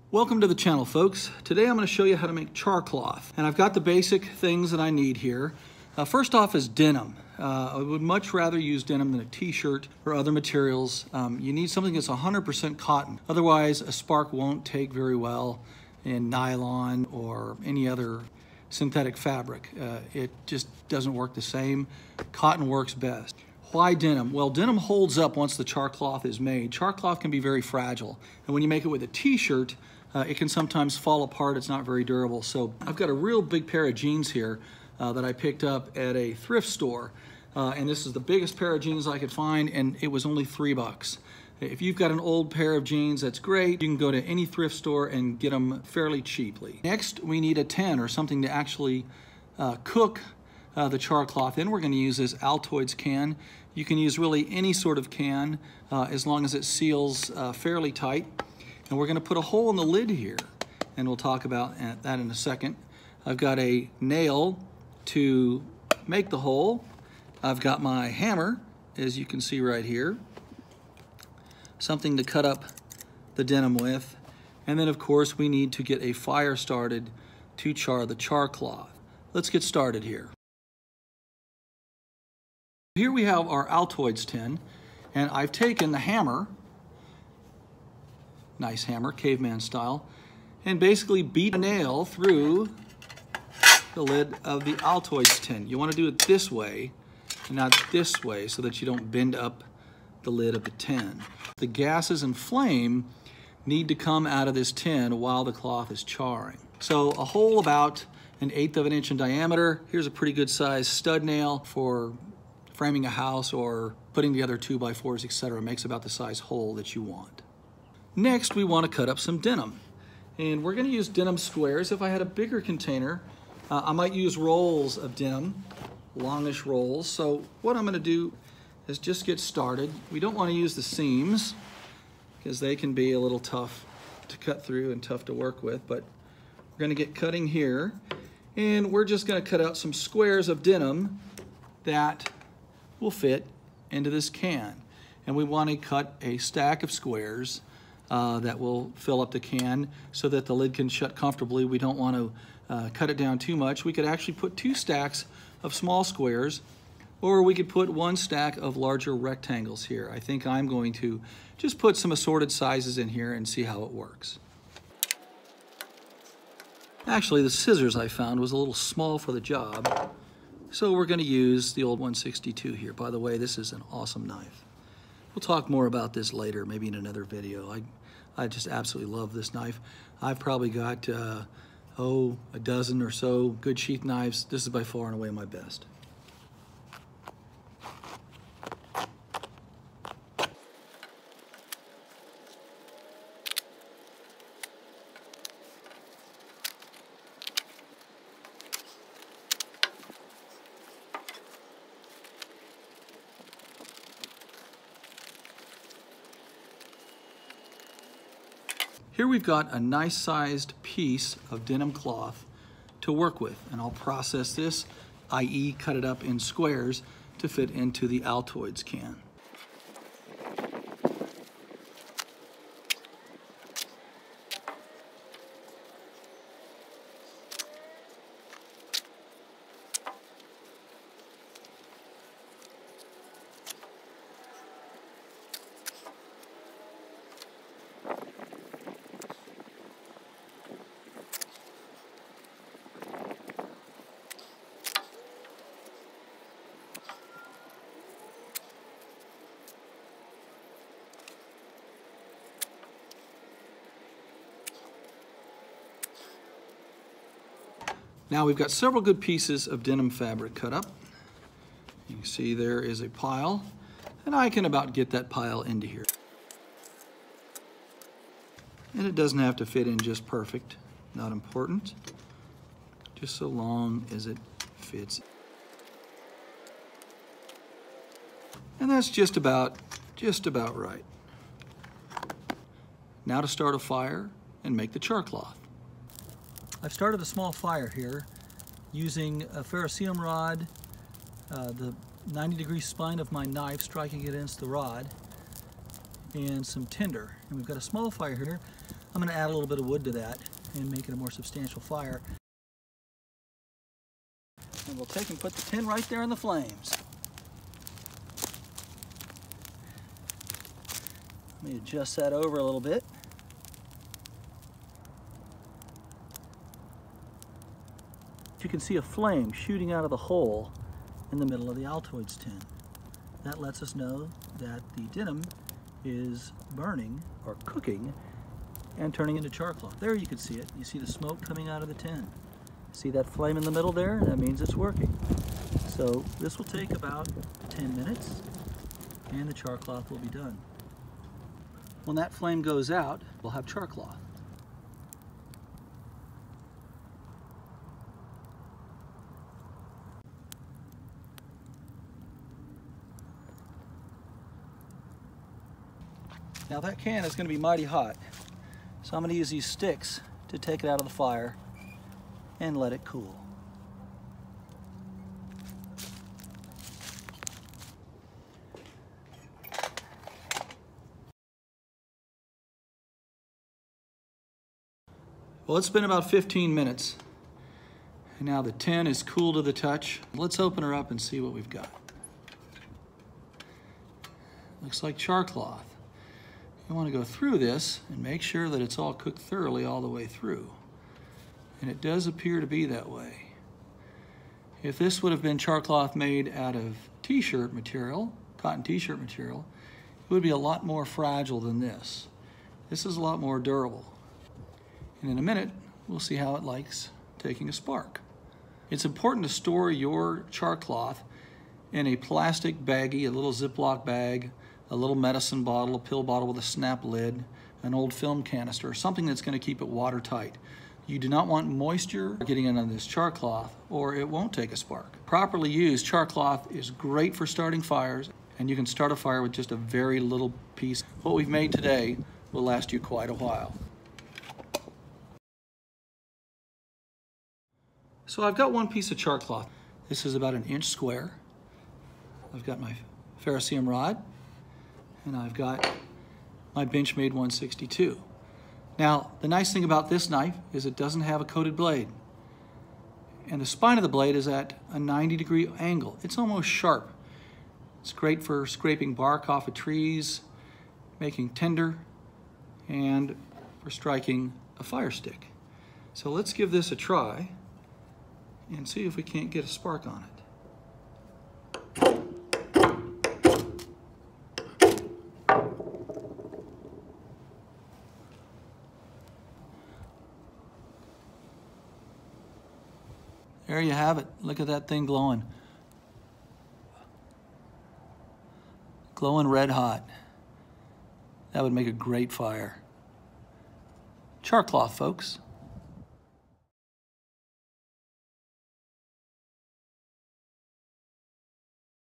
Welcome to the channel, folks. Today I'm going to show you how to make char cloth. And I've got the basic things that I need here. First off is denim. I would much rather use denim than a t-shirt or other materials. You need something that's 100% cotton. Otherwise, a spark won't take very well in nylon or any other synthetic fabric. It just doesn't work the same. Cotton works best. Why denim? Well, denim holds up once the char cloth is made. Char cloth can be very fragile. And when you make it with a t-shirt, it can sometimes fall apart. It's not very durable. So I've got a real big pair of jeans here that I picked up at a thrift store. And this is the biggest pair of jeans I could find, and it was only $3. If you've got an old pair of jeans, that's great. You can go to any thrift store and get them fairly cheaply. Next, we need a tin or something to actually cook the char cloth in. We're going to use this Altoids can. You can use really any sort of can as long as it seals fairly tight. And we're going to put a hole in the lid here, and we'll talk about that in a second. I've got a nail to make the hole. I've got my hammer, as you can see right here. Something to cut up the denim with. And then, of course, we need to get a fire started to char the char cloth. Let's get started here. Here we have our Altoids tin, and I've taken the hammer, nice hammer, caveman style, and basically beat a nail through the lid of the Altoids tin. You want to do it this way and not this way so that you don't bend up the lid of the tin. The gases and flame need to come out of this tin while the cloth is charring. So a hole about 1/8 of an inch in diameter. Here's a pretty good size stud nail for framing a house or putting together 2x4s, etc. Makes about the size hole that you want. Next, we want to cut up some denim. And we're going to use denim squares. If I had a bigger container, I might use rolls of denim, longish rolls. So what I'm going to do is just get started. We don't want to use the seams because they can be a little tough to cut through and tough to work with, but we're going to get cutting here. And we're just going to cut out some squares of denim that will fit into this can. And we want to cut a stack of squares that will fill up the can so that the lid can shut comfortably. We don't want to cut it down too much. We could actually put 2 stacks of small squares, or we could put 1 stack of larger rectangles here. I think I'm going to just put some assorted sizes in here and see how it works. Actually, the scissors I found was a little small for the job, so we're going to use the old 162 here. By the way, this is an awesome knife. We'll talk more about this later, maybe in another video. I just absolutely love this knife. I've probably got, a dozen or so good sheath knives. This is by far and away my best. Here we've got a nice sized piece of denim cloth to work with, and I'll process this, i.e. cut it up in squares to fit into the Altoids can. Now we've got several good pieces of denim fabric cut up. You can see there is a pile, and I can about get that pile into here. And it doesn't have to fit in just perfect, not important, just so long as it fits. And that's just about right. Now to start a fire and make the char cloth. I've started a small fire here using a ferrocerium rod, the 90-degree spine of my knife striking against the rod, and some tinder. And we've got a small fire here. I'm going to add a little bit of wood to that and make it a more substantial fire. And we'll take and put the tin right there in the flames. Let me adjust that over a little bit. You can see a flame shooting out of the hole in the middle of the Altoids tin. That lets us know that the denim is burning or cooking and turning into char cloth. There you can see it. You see the smoke coming out of the tin. See that flame in the middle there? That means it's working. So this will take about 10 minutes and the char cloth will be done. When that flame goes out, we'll have char cloth. Now that can is going to be mighty hot, so I'm going to use these sticks to take it out of the fire and let it cool. Well, it's been about 15 minutes, and now the tin is cool to the touch. Let's open her up and see what we've got. Looks like char cloth. You want to go through this and make sure that it's all cooked thoroughly all the way through. And it does appear to be that way. If this would have been char cloth made out of t-shirt material, cotton t-shirt material, it would be a lot more fragile than this. This is a lot more durable. And in a minute, we'll see how it likes taking a spark. It's important to store your char cloth in a plastic baggie, a little Ziploc bag, a little medicine bottle, a pill bottle with a snap lid, an old film canister, something that's going to keep it watertight. You do not want moisture getting in on this char cloth or it won't take a spark. Properly used, char cloth is great for starting fires, and you can start a fire with just a very little piece. What we've made today will last you quite a while. So I've got one piece of char cloth. This is about 1 inch square. I've got my ferrocerium rod, and I've got my Benchmade 162. Now, the nice thing about this knife is it doesn't have a coated blade. And the spine of the blade is at a 90-degree angle. It's almost sharp. It's great for scraping bark off of trees, making tinder, and for striking a fire stick. So let's give this a try and see if we can't get a spark on it. There you have it. Look at that thing glowing. Glowing red hot. That would make a great fire. Char cloth, folks.